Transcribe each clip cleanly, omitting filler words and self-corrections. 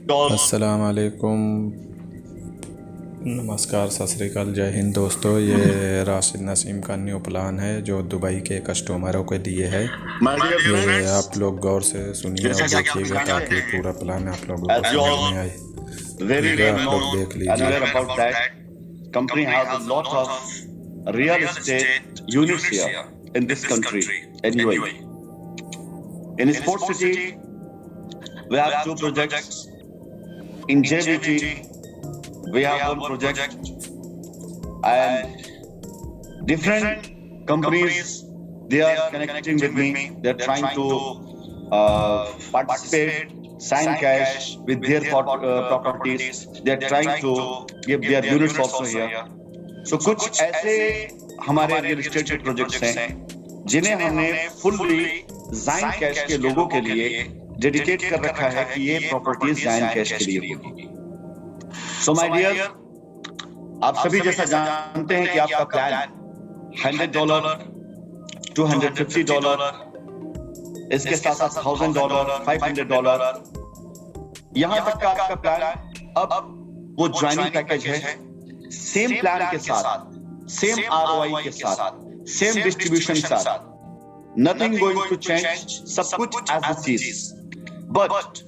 अस्सलाम वालेकुम, नमस्कार, सत श्री अकाल, जय हिंद दोस्तों। ये राशिद नसीम का न्यू प्लान है जो दुबई के कस्टमरों के लिए है। ये आप लोग गौर से सुनिए और देखिएगा ताकि पूरा प्लान आप लोगों को समझ में आए। ठीक है, आप लोग देख लीजिए। Company has a lot of real estate units here in this country, in UAE. In Sport City, we have 2 projects. In JBT, we have 1 project. And different companies, they are connecting with me. They are trying to participate, sign cash with their properties. They are trying to give their units also here. So कुछ ऐसे हमारे real estate के projects हैं जिन्हें हमने fully जाइन cash के लोगों के लिए डेडिकेट कर रखा है कि ये प्रॉपर्टीज जाइन कैश के लिए होगी। सो माय डियर, आप सभी जैसा जानते हैं कि आपका प्लान $100, $250, इसके साथ साथ $1000, $500, यहां तक का आपका प्लान अब वो ज्वाइनिंग पैकेज है। सेम प्लान के साथ, सेम ROI के साथ, सेम डिस्ट्रीब्यूशन के साथ, नथिंग गोइंग टू चेंज, सब कुछ as it is. But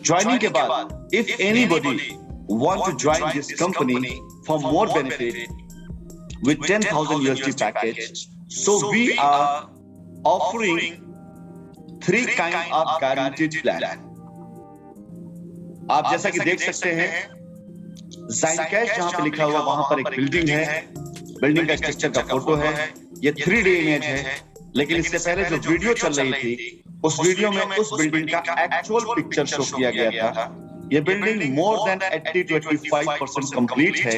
joining के बाद if anybody want to join this company for more benefit with 10,000 USD package, so we are offering 3 kind of guaranteed plan. आप जैसा कि देख सकते हैं, जाइन कैश जहां पे लिखा हुआ वहां पर एक बिल्डिंग है, बिल्डिंग का स्ट्रक्चर का फोटो है, ये 3D इमेज है। लेकिन इससे पहले जो वीडियो चल रही थी उस वीडियो में उस बिल्डिंग का एक्चुअल पिक्चर शो किया गया था। ये building more than 80 to 85% complete है।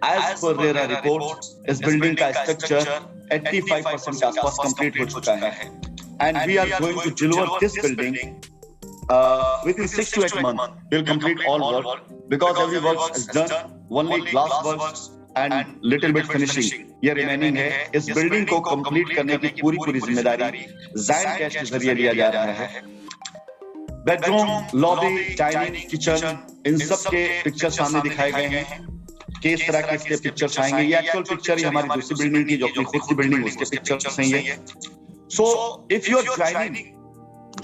एज पर रेरा रिपोर्ट, इस बिल्डिंग का स्ट्रक्चर 85% के आसपास कंप्लीट हो चुका है। And we are going to deliver this building within 6 to 8 months. We'll complete all work because every work is done. Only glass works and little bit finishing ये remaining है। इस building को complete करने की पूरी जिम्मेदारी जाइन कैश के जरिए लिया जा रहा है। बेडरूम, लॉबी, डाइनिंग, किचन, इन सब के पिक्चर सामने दिखाए गए हैं। किस तरह के इसके पिक्चर्स आएंगे, ये एक्चुअल पिक्चर ही हमारी दूसरी बिल्डिंग की जो अपनी खुद की बिल्डिंग उसके पिक्चर्स हैं ये। So if you are joining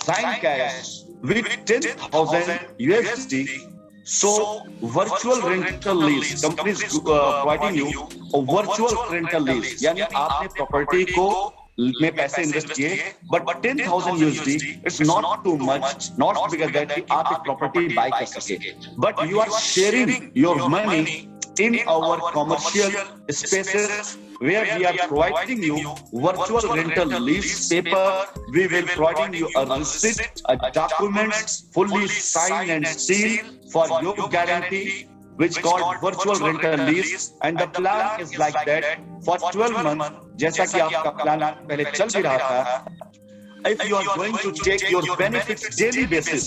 join cash with 10,000 USD, so virtual rental lease, companies providing you a virtual rental lease, यानी आपने प्रॉपर्टी को में पैसे इन्वेस्ट किए, but 10,000 USD it's not too much, not bigger that कि आप एक property buy कर सके, but you are sharing your money in our commercial spaces where we are providing you virtual rental lease paper. We will providing you a receipt, a documents fully signed and sealed for your guarantee, which called virtual rental lease, and the plan is like that for 12 months. जैसा कि आपका plan पहले चल भी रहा था, if you are going to take your benefits daily basis,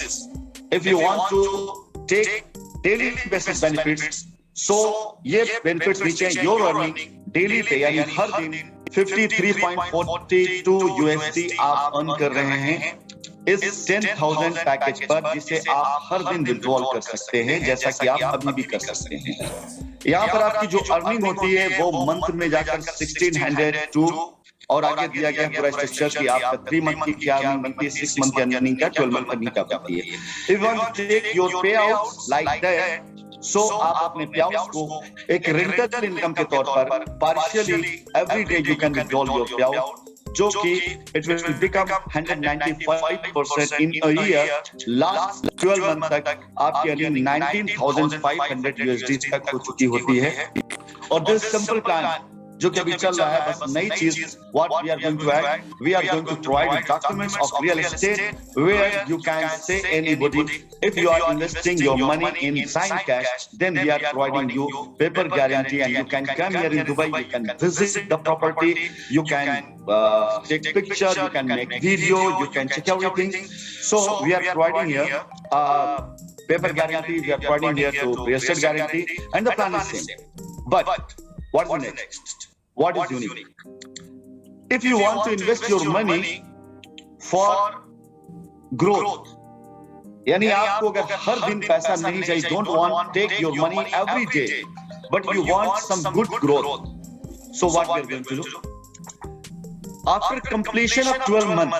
if you want to take daily basis benefits, so ये benefits नीचे योर अर्निंग डेली पे, यानी हर दिन 53.42 USD आप अर्न कर रहे हैं इस 10,000 पैकेज पर, जिसे आप हर दिन विड्रॉल कर सकते हैं, जैसा कि आप अभी भी कर सकते हैं। यहाँ पर आपकी जो अर्निंग होती है वो मंथ में जाकर 1602, और आगे दिया गया पूरा स्ट्रक्चर कि आपका 3 मंथ की क्या अर्निंग बनती है, 6 मंथ की अर्निंग क्या, 12 मंथ की अर्निंग क्या बनती है। If you want to take your pay out like that, so आप अपने पेआउट्स को एक रेंटल इनकम के तौर पर partially every day you can withdrawal your payout, जो कि it will become 195% in a year. Last 12 month तक आपकी अर्निंग 19,500 USD तक हो चुकी होती है। और दिस सिंपल प्लान जो कि अभी चल रहा है, बस नई चीज what we are going to add, we are going to provide documents of real estate where you can say anybody if you are investing your money in sign cash, then we are providing you paper guarantee, and you can come here in Dubai, you can visit the property, you can take picture, you can make video, you can check everything. So we are providing here paper guarantee, we are providing here to real estate guarantee, and the plan is same. But what is next? What is unique? If you want to invest your money for growth, यानी आपको अगर हर दिन पैसा नहीं चाहिए, don't want take your money every day, but you want some good growth. So what we are going to do? After completion of 12 months,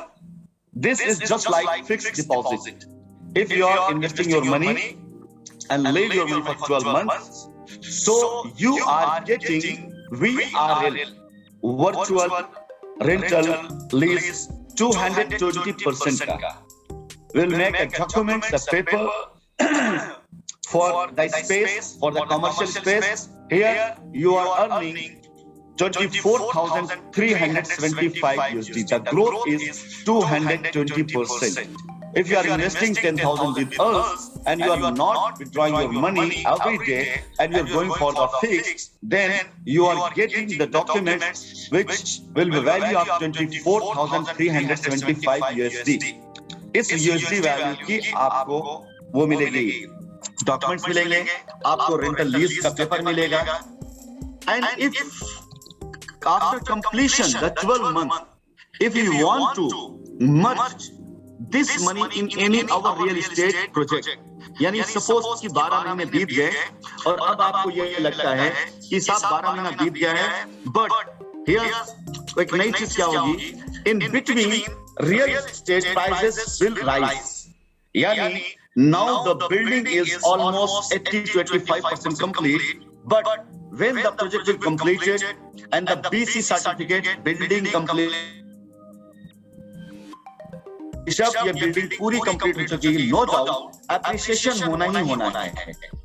this is just like fixed deposit. If you are investing your money and leave your money for 12 months, so you are getting VRL, virtual rental lease, 220% ka. We'll make a document, a paper for the space, for the commercial space. Here you are earning 24,375 USD. The growth is 220%. If you are investing 10,000 with us and you are not withdrawing your money every day and you are going for the fixed, then you are getting the documents which will be value of 24,375 USD. इस USD value की आपको वो मिलेगी, documents मिलेंगे, आपको rental lease का paper मिलेगा. And if after completion the 12 months, if you want to merge this money in any other real estate project, यानी सपोज कि 12 महीने बीत गए और अब आपको ये लगता है कि साहब 12 महीना बीत गया है, बट हियर एक नई चीज क्या होगी, in between real estate prices will rise. यानी now the building is almost 80 to 85% complete, but when the project will completed and the BC certificate, building complete, जब ये बिल्डिंग पूरी कंप्लीट हो चुकी है, नो डाउट एप्रिसिएशन होना ही होना है.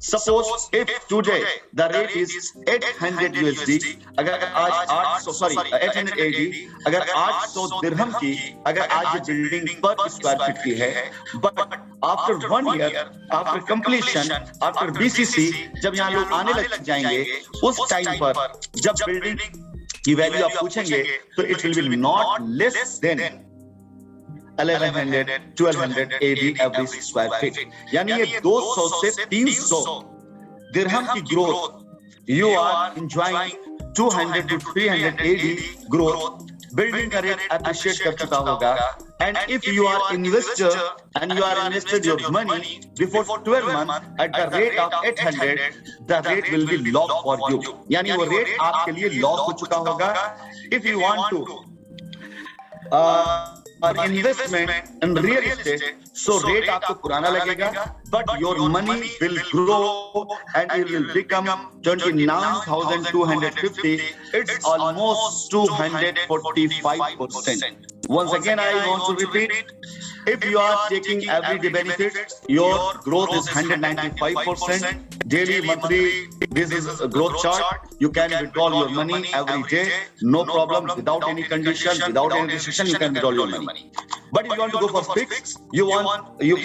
Suppose if today the rate is 800 USD, अगर आज 800 AD, अगर 800 दिरहम की अगर आज ये बिल्डिंग पर स्क्वायर फीट की है, but after 1 year, after completion, after BCC, जब यहाँ लोग आने लग जाएंगे, उस टाइम पर जब बिल्डिंग की वैल्यू आप पूछेंगे तो it will be not less than 1100, 1200 AD every square feet. यानी ये 200 से 300 दिरहम की growth, you are enjoying 200 to 300 AD growth. Building का रेट अप्रिशिएट कर चुका होगा. And if you are investor and you are invested your money before 12 months at the rate of 800, the rate will be locked for you. यानी वो rate आपके लिए lock हो चुका होगा. If you want to investment in real estate, so rate आपको पुराना लगेगा, but your money will grow and it will become 29,250. It's almost 245%. Once again, I want to repeat, if you are taking everyday benefits, your growth is 195%. Daily, monthly, this is a growth chart. You can withdraw your money every day, no problem, without any condition, without any restriction, you can withdraw your money. But if you want to go for fixed, you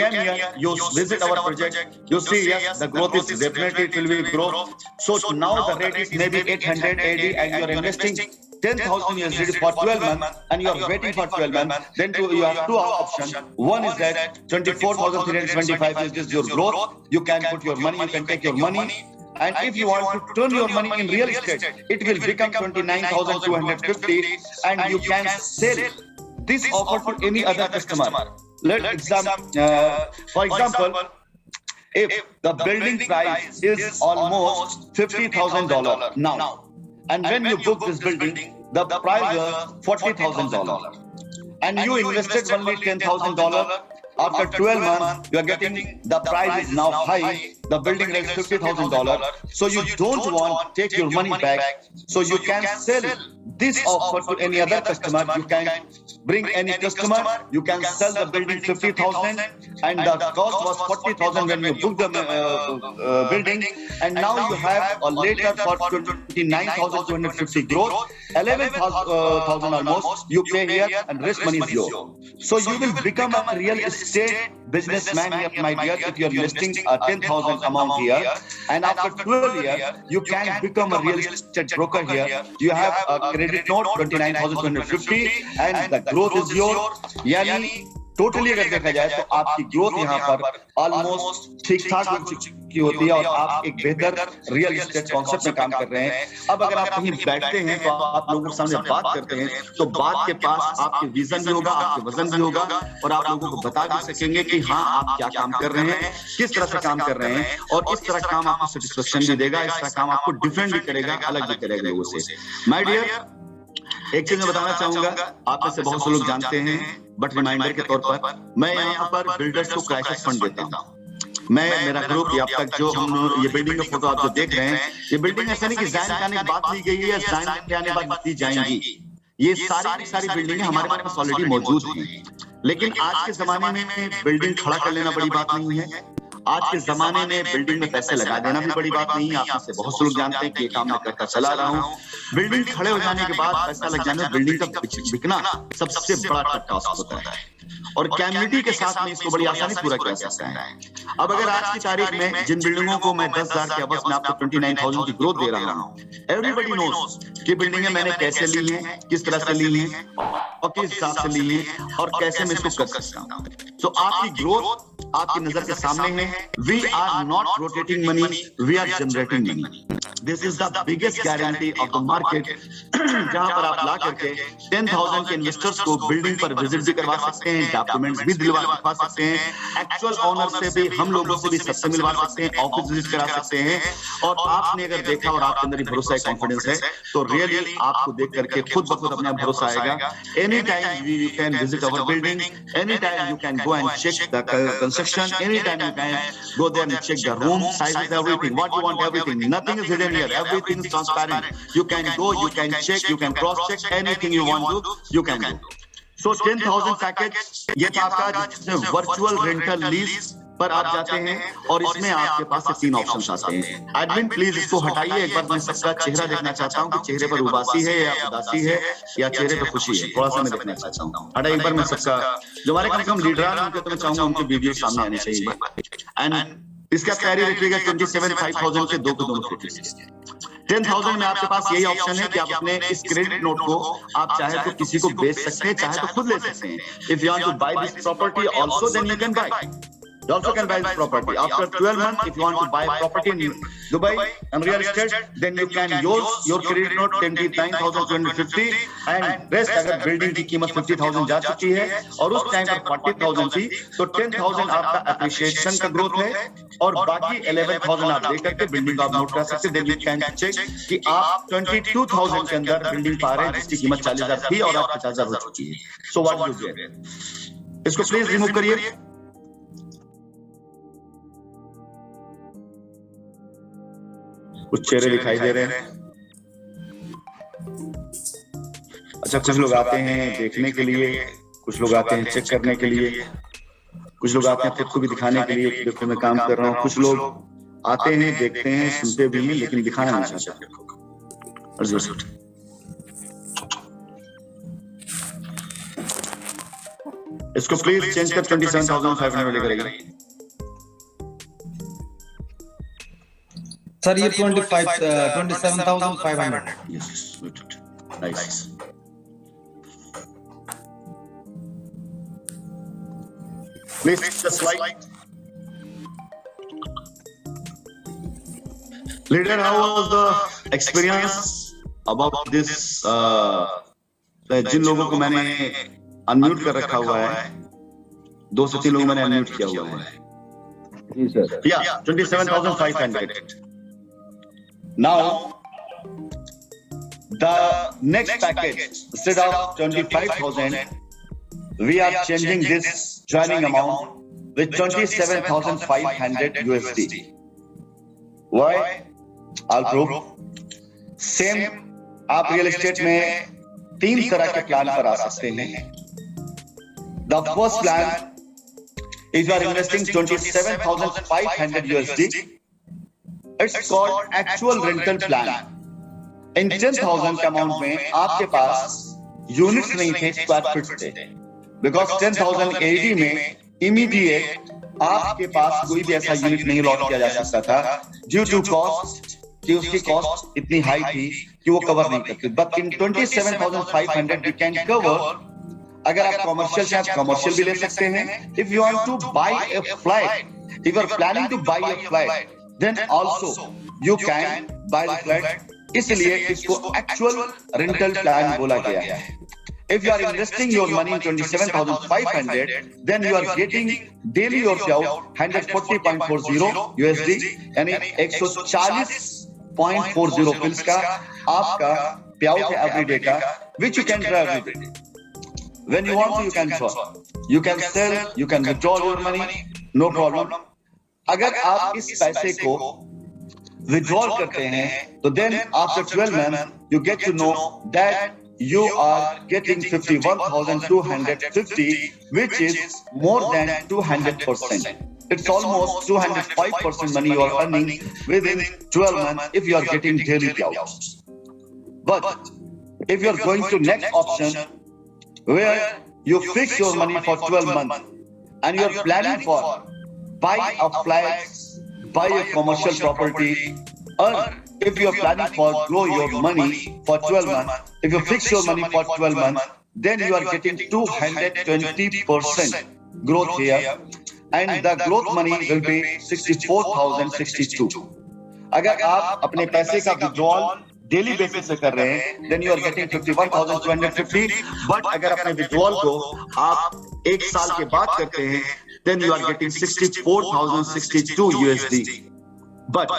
can here, you visit our project, you see, yes, the growth is definitely, it will be grow. So now the rate is maybe 800 AD and you are investing 10,000 USD for 12 months and you are waiting for 12 months, then you have two options. One is that 24,325 is your growth. You can put your money, you can take your money. And if you want to turn your money in real estate, it will become 29,250 and you can sell this offer to any other customer. For example, if the building price is almost $50,000 now, and when you book this building, the price was $40,000, and you invested only $10,000. After 12 months, you are getting the price is now high. The building is $50,000. So you don't want to take your money back. So you can sell this offer to any other customer. You can bring any customer. You can sell the building 50,000, and the cost was 40,000 when you booked the building. And now you have a later for 29,250 growth, 11,000 almost you pay here, and rest money is yours. So you will become a real estate businessman here, my dear, if you are investing 10,000 amount here, and after 12 years you can become a real estate broker here. You have a credit note 29,250 and the growth is yours. Yani totally अगर देखा जाए तो आपकी growth यहाँ पर almost ठीक ठाक हो चुकी होती है और आप एक बेहतर रियल एस्टेट कॉन्सेप्ट में काम कर रहे हैं। अब अगर आप कहीं बैठते हैं तो आप लोगों के सामने बात करते हैं तो बात के पास आपके विजन भी होगा, आपके वजन भी होगा और आप लोगों को बता भी सकेंगे कि हाँ आप क्या काम कर रहे हैं, किस तरह से काम कर रहे हैं और इस तरह काम आपको सेटिस्फेक्शन भी देगा, इस तरह काम आपको डिफरेंट भी करेगा, अलग भी करेगा लोगों से। माय डियर, एक चीज मैं बताना चाहूंगा, आप में से बहुत से लोग जानते हैं बट रिमाइंडर के तौर पर मैं यहाँ पर बिल्डर्स को क्राइसिस फंड देता हूँ। मैं मेरा ग्रुप अब तक जो हम ये बिल्डिंग का फोटो आप जो देख रहे हैं, ये बिल्डिंग ऐसा नहीं कि जाइन के आने की बात ली गई है या जाइन के आने के बाद दी जाएंगी। ये सारी बिल्डिंगें हमारे पास ऑलरेडी मौजूद हैं। लेकिन आज के जमाने में बिल्डिंग खड़ा कर लेना बड़ी बात नहीं है। आज के जमाने में बिल्डिंग में पैसे लगा देना भी बड़ी बात नहीं है। आप में से बहुत से लोग जानते हैं कि ये काम मैं करता चला रहा हूँ। बिल्डिंग खड़े हो जाने के बाद पैसा लग जाने, बिल्डिंग का बिकना सबसे बड़ा टास्क होता है और कैमिटी के साथ में इसको बड़ी आसानी पूरा किया जा सकता है। अब अगर आज की तारीख में जिन बिल्डिंगों को मैं 10,000 के अवध में आपको 29,000 की ग्रोथ दे रहा हूँ, एवरीबॉडी नोज कि बिल्डिंगें मैंने कैसे ली हैं, किस तरह से ली हैं और किस हिसाब से ली हैं और कैसे मैं इसको कर सकता हूँ। तो आपकी ग्रोथ आपकी नजर के सामने है। We are not rotating money, we are generating money. This is the biggest guarantee of the market, जहां पर आप ला करके 10,000 के इन्वेस्टर्स को बिल्डिंग पर विजिट भी करवा सकते हैं, डॉक्यूमेंट्स भी दिलवा सकते हैं, एक्चुअल ओनर से भी, हम लोगों से भी सबसे मिलवा सकते हैं, ऑफिस विजिट करा सकते हैं। और आपने अगर देखा और आपके अंदर भरोसा है, कॉन्फिडेंस है, तो रियली आपको देख करके खुद ब खुद अपना भरोसा आएगा। Any time you can visit our building, any time you can go and check the construction, any time you can go there and check the room size, everything what you want, everything, nothing is hidden here, everything is transparent. You can go, you can check, you can cross check, anything you want to, you can do. So 10,000 package ये था आपका, जिसमें virtual rental lease पर आप जाते हैं और इसमें आपके पास से 3 ऑप्शंस आते हैं। एडमिन प्लीज इसको हटाइए, एक बार मैं सबका चेहरा देखना चाहता हूँ कि चेहरे पर उबासी है या उदासी है या चेहरे पर खुशी है, थोड़ा सा मैं देखना चाहता हूँ। हटा एक बार मैं सबका, जो हमारे कम से कम लीडर हैं उनके, तो मैं चाहूंगा उनके वीडियो सामने आने चाहिए। एंड इसका तैयारी रखिएगा 27,500 के दो 10,000 में आपके पास यही ऑप्शन है कि आप अपने इस क्रेडिट नोट को आप चाहे तो किसी को बेच सकते हैं, चाहे तो खुद ले सकते हैं। If you want to buy this property also, then you can buy, you also can buy this property after 12 months. If you want to buy property in Dubai and real estate, then you can use your credit note 29,250 and rest अगर building की कीमत 50,000 जा चुकी है और उस time पर 40,000 थी, तो 10,000 आपका एप्रिसिएशन का ग्रोथ है और बाकी 11,000 आप दे करके बिल्डिंग आप नोट कर सकते हैं। देन यू कैन चेक कि आप 22,000 के अंदर बिल्डिंग पा रहे हैं जिसकी कीमत 40,000 थी और आप 50,000 हो चुकी है। सो व्हाट यू डू, इसको प्लीज रिमूव करिए। कुछ चेहरे दिखाई दे रहे हैं। अच्छा, कुछ लोग आते हैं देखने के लिए, कुछ लोग आते हैं चेक करने के लिए, कुछ लोग आते हैं खुद को भी दिखाने के लिए, देखो मैं काम कर रहा हूँ। कुछ लोग आते हैं, देखते हैं, सुनते भी हैं, लेकिन दिखाना नहीं चाहते। इसको प्लीज चेंज कर 27,500 लेकर आइए। सर ये 27,500। Yes, nice. Please the slide. Leader, how was the experience about this? जिन लोगों को मैंने अनम्यूट कर रखा हुआ है, 2 से 3 लोग मैंने अनम्यूट किया हुआ है। जी sir. Yeah, 27,500. Now, the next package, instead of 25,000, we are changing this joining amount with 27,500 USD. Why? I'll prove. Same, आप रियल एस्टेट में 3 तरह के प्लान पर आ सकते हैं। The first plan, if you are investing 27,500 USD, it's called actual rental plan. इन 10,000 के amount में आपके पास यूनिट्स नहीं थे, स्क्वायर फीट थे, बिकॉज 10,000 एडी में इमीडिएट आपके पास कोई भी ऐसा यूनिट नहीं लॉट किया जा सकता था ड्यू टू कॉस्ट, कि उसकी कॉस्ट इतनी हाई थी कि वो कवर नहीं करती। But in 27,500 you can cover अगर आप कॉमर्शियल चाहे कॉमर्शियल भी ले सकते हैं. If you want to buy a flat, if you are planning to buy a flat, then also you can buy the flat. इसलिए इसको एक्चुअल रेंटल प्लान बोला गया है. If you are investing your money in 27,500, then you are getting daily your payout 140.40 USD, यानी 140.40 फिल्स का आपका payout है every day का, which you can draw every day. When you want to, you can draw. You can sell, you can withdraw your money, no problem. अगर आप इस पैसे को withdraw करते हैं, तो then after 12 months, you get to know that you are getting 51,250, which is more than 200%. It's almost 205% money you are earning within 12 months if you are getting daily payouts. But if you are going to next option, where you fix your money for 12 months and you are planning for buy a flat, buy a commercial property, or if you are planning for grow your money for 12 months, if you fix your money for 12 months, then you are getting 220% growth here, and the growth money will be 64,062. अगर आप अपने पैसे का withdrawal daily basis से कर रहे हैं, then you are getting 51,250. But अगर अपने विड्रॉल को आप एक साल के बाद करते हैं, then you are getting 64,062 USD. But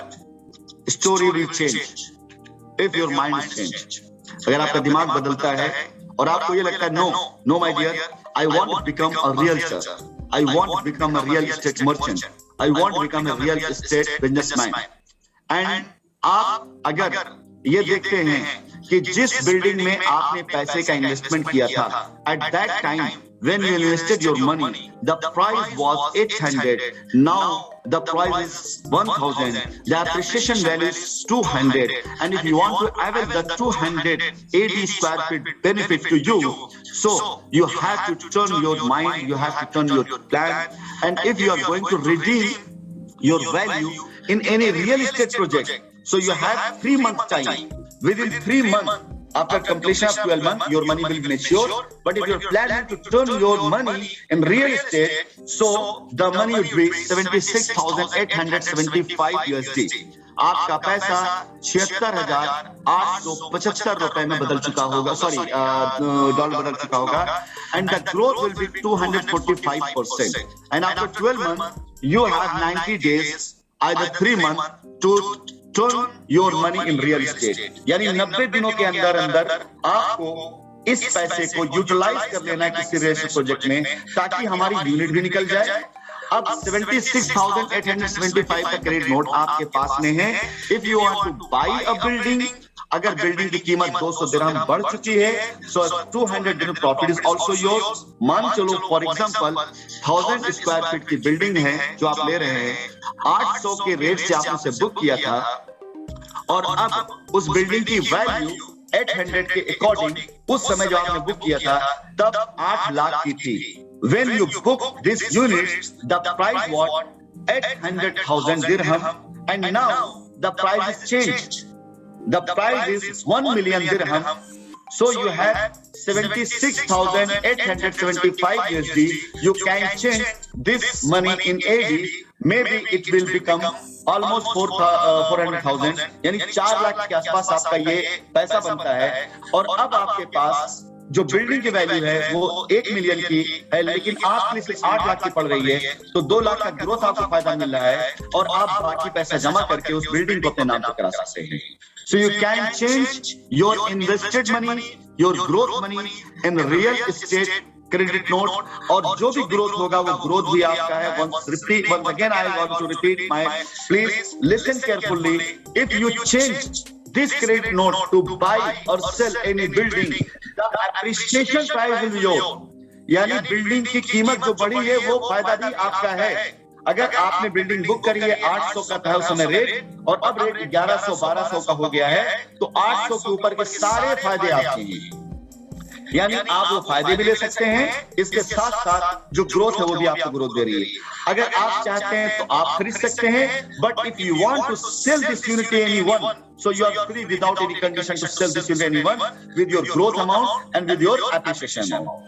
story will change if your mind is changed. अगर आपका दिमाग बदलता है और आपको ये लगता है no my dear, I want to become a realtor, I want to become a real estate merchant, I want to become a real estate businessman. And आप अगर ये देखते हैं कि जिस बिल्डिंग में आपने पैसे का इन्वेस्टमेंट किया था, at that time when you invested your money, the price was 800, now the price is 1,000, the appreciation value is 200, and if you want to avail the 280 square feet benefit to you, so you have to turn your mind, you have to turn your plan, and if you are going to redeem your value in any real estate project, so you have 3 months time. Within 3 months, after completion of 12 months, your money will mature. But if you're planning to turn your money in real estate, so the money would be 76,875 USD. आपका पैसा 76,875 रुपए में बदल चुका होगा, dollar बदल चुका होगा, and the growth will be 245%. And after 12 months, you have 90 days, either 3 months, to turn your money in real estate. यानी 90 दिनों के अंदर आपको इस पैसे को यूटिलाइज कर लेना है किसी रियल एस्टेट प्रोजेक्ट में, ताकि हमारी यूनिट भी निकल जाए. अब 76,875 का क्रेडिट नोट आपके पास में है. If you want to buy a building, अगर बिल्डिंग की कीमत 200 दिरहम बढ़ चुकी है, सो 200 दिरहम प्रॉफिट इज आल्सो योर्स. मान चलो फॉर एग्जांपल 1000 स्क्वायर फीट की बिल्डिंग है जो आप ले रहे हैं, 800 के रेट से आपने उसे बुक किया था, और अब उस बिल्डिंग की वैल्यू 800 के अकॉर्डिंग उस समय जो आपने बुक किया था तब 8 लाख की थी. When you book this unit, the price was 800,000 dirham, and now the price is changed. The price is 1 million dirham. So you have 76,875 USD. You can change this money in AD. Maybe it will become almost 400,000, यानी 4 लाख के आसपास आपका ये पैसा बनता है. और अब आपके पास जो बिल्डिंग की वैल्यू है वो 1 मिलियन की है, लेकिन आपके सिर्फ 8 लाख की पड़ रही है, तो 2 लाख का ग्रोथ आपको फायदा मिल रहा है, और आप बाकी पैसा जमा करके उस बिल्डिंग को अपने नाम पे करा सकते हैं. So you can change your invested money, your growth money in real estate credit note, और जो भी ग्रोथ होगा वो ग्रोथ भी आपका है. Once again I want to repeat please listen carefully. If you change this credit note to buy or sell any building, the appreciation price will be yours. यानी building की कीमत जो बढ़ी है वो फायदा भी आपका है. अगर आपने बिल्डिंग बुक करी है 800 का था उस समय रेट, और अब रेट 1100-1200 का हो गया है, तो 800 के ऊपर के सारे फायदे आपके हैं. यानी आप वो फायदे भी ले सकते हैं, इसके साथ साथ जो ग्रोथ है वो भी आपको ग्रोथ दे रही है. अगर आप चाहते हैं तो आप खरीद सकते हैं, but if you want to sell this unit to anyone, so you are free without any condition to sell this unit to anyone with your growth amount and with your appreciation amount.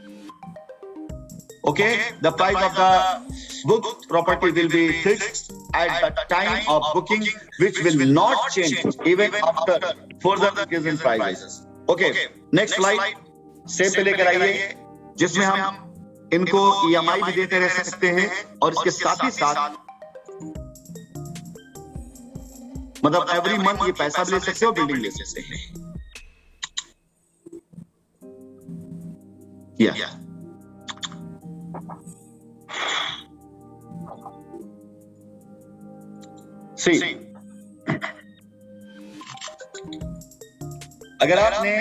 Okay, the price of the booked property will be fixed at the time of booking, which will not change even after further increase in prices. Okay, next slide same पे लेकर आइए, जिसमें हम इनको EMI भी देते रह सकते हैं और इसके साथ ही साथ मतलब एवरी मंथ ये पैसा भी ले सकते हो, बिल्डिंग ले सकते हैं। सी अगर आपने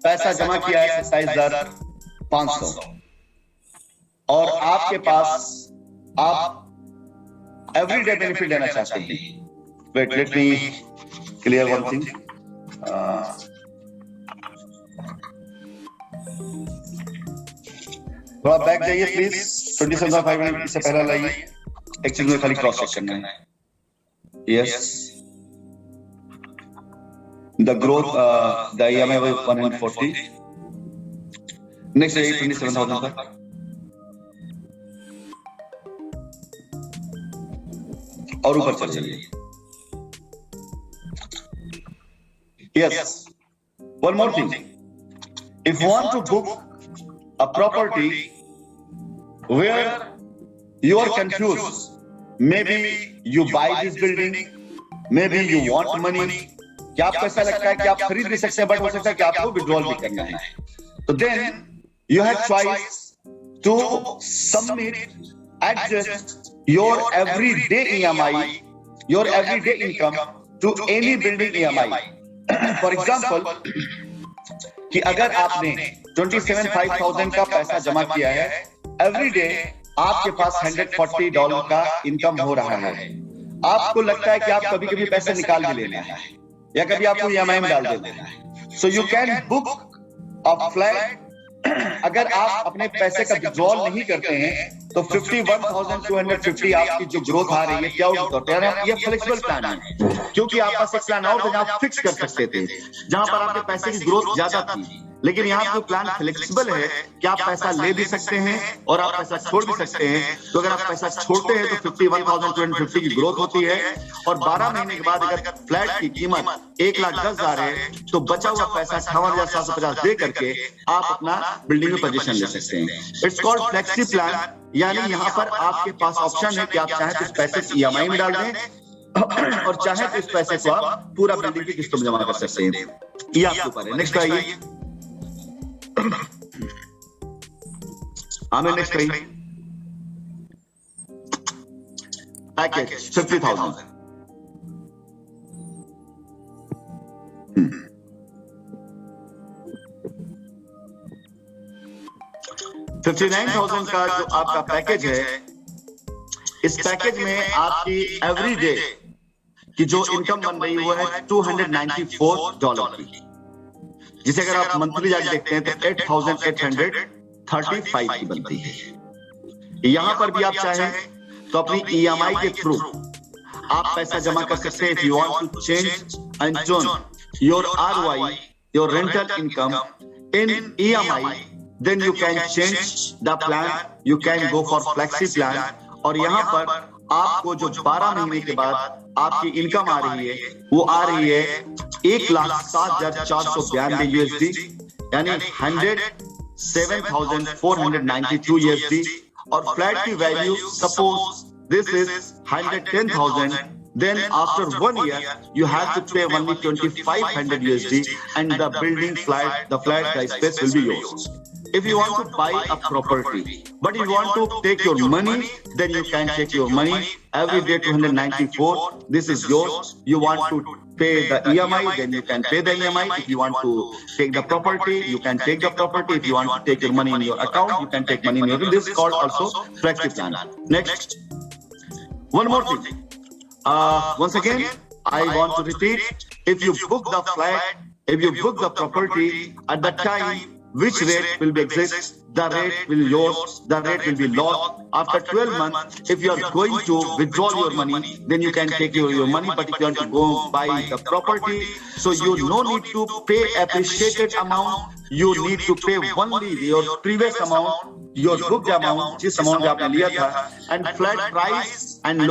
पैसा जमा किया है 27,500 और आपके पास आप एवरीडे बेनिफिट लेना चाहते हैं, wait let me clear one thing. थोड़ा बैक जाइए प्लीज, 27,500 से पहले लाइए, एक चीज में खाली क्रॉस चेक करना है। Yes, the growth, the EMI was 140. Next is 27,000 तक। और ऊपर चल जाइए। Yes, one more thing. If you want to book a property where you are confused, maybe you buy this building, maybe you want money, क्या आपको ऐसा लगता है कि आप खरीद भी सकते हैं बट हो सकता है कि आपको विड्रॉल भी करना है, तो then you have choice to submit adjust your everyday EMI, your everyday income to any building EMI। For example कि अगर आपने 27,500 का पैसा जमा किया है, एवरीडे आपके पास $140 का इनकम हो रहा है, आपको लगता है कि आप कभी कभी पैसे निकाल भी लेना है या कभी आपको EMI में डाल देना है, so you can book a flat. अगर आप अपने पैसे का विड्रॉल नहीं करते हैं तो 51,250 आपकी जो ग्रोथ आ रही है क्या होता है, ये फ्लेक्सिबल प्लान है, क्योंकि आपके पास एक प्लान और था जहां आप फिक्स कर सकते थे, जहां पर आपके पैसे की ग्रोथ ज्यादा थी, लेकिन यहाँ जो प्लान फ्लेक्सिबल है कि आप पैसा ले भी सकते हैं और आप पैसा छोड़ भी सकते हैं। तो अगर आप पैसा छोड़ते हैं तो 51,250 की ग्रोथ होती है और 12 महीने के बाद अगर फ्लैट की कीमत 1,10,000 है तो बचा हुआ पैसा 58,750 दे करके आप अपना बिल्डिंग में पोजीशन ले सकते हैं। इट्स कॉल्ड फ्लेक्सी प्लान, यानी यहाँ पर आपके पास ऑप्शन है कि आप चाहे तो इस पैसे को EMI में डाल दें और चाहे तो इस पैसे को आप पूरा बिल्डिंग की किस्तों में जमा कर सकते हैं, ये आपके ऊपर है। नेक्स्ट आइए, हमें नेक्स्ट करिए पैकेज 50,000। 59,000 का जो आपका पैकेज है, इस पैकेज में आपकी एवरीडे की जो इनकम बन रही है वो है $294 की, जिसे अगर आप मंथली जाके देखते हैं तो 8,835 की बनती है। यहां पर भी आप चाहें तो अपनी EMI के थ्रू आप पैसा जमा कर सकते हैं। If you want to change and turn your ROI, your rental income in EMI, then you can change the plan, you can go for flexi plan. और यहाँ पर आपको जो 12 महीने के बाद आपकी इनकम आ रही है वो आ रही है 1,07,492 USD, यानी 107,492 USD। और फ्लैट की value suppose this is 110,000, then after 1 year you have to pay only 2,500 USD and the flat space will be yours. If you want to buy a property, but you want to take your money, then you can take your money every day 294. This is yours. You want to pay the EMI, then you can pay the EMI. If you want to take the property, you can take the property. If you want to take your money in your account, you can take money in your account. This is called also flexi plan. Next, one more thing. Once again, I want to repeat: if you book the flat, if you book the property at the time which rate will be exist, the rate will be lost. After 12 months, if you are going to withdraw your money, then you can take your money. But if you want to go buy the property, so you no need to pay appreciated amount. You need to pay only your previous amount, your booked amount, जिस amount आपने लिया था, and flat price and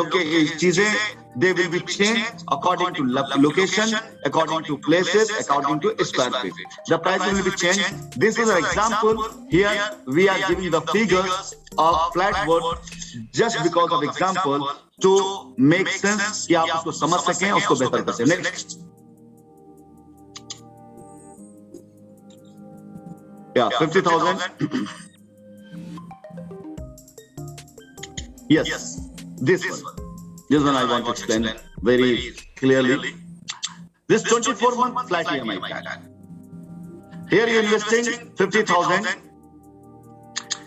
चीजें they will be changed according to location, according to places, according to square feet. The price will be changed. This is an example. Here we are giving the figures of flat wood just because of example to make sense कि आप उसको समझ सकें, उसको बेहतर कर सकें. Next. Yeah, 50,000. Yes, this one I want to explain very clearly. This 24-month flat EMI plan. Here you're investing 50,000.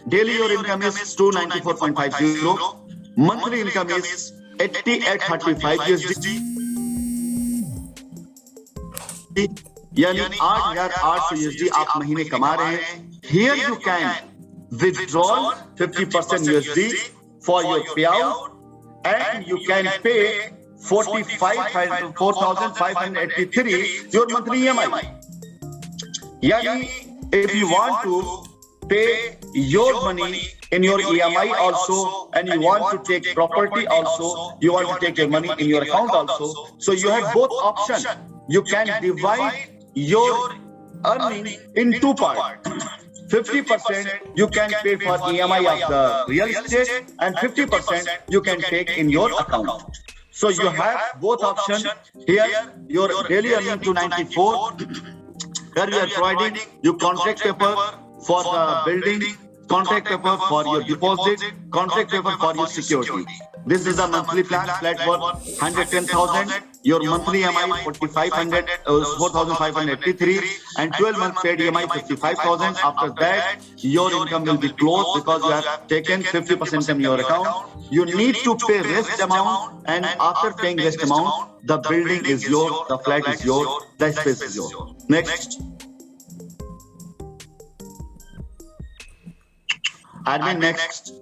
Daily your income is 294.50. Monthly income is 8835 USD. यानी 8,800 USD आप महीने कमा रहे हैं. Here you can withdraw 50% USD for your payout, and you can pay 4,583 your monthly EMI. Yani, if you want to pay your money in your EMI also, and you want to take property also, you want to take your money in your account also, so you have both options. You can divide your earning in two parts. 50% you can pay for EMI of the real estate, and 50% you can take in your account. So you have both options. Here your daily earning 294. Here you are providing you contract paper for the building, contract paper for your deposit, contract paper for your security. This is a monthly plan, flat worth 110,000. Your monthly EMI 4,583, and 12 month paid EMI 55,000. After that, your income will be closed because you have taken 50% from your account. You need to pay rest amount, and after paying rest amount, the building is yours, the flat is yours, the space is yours. Next. Admin, next.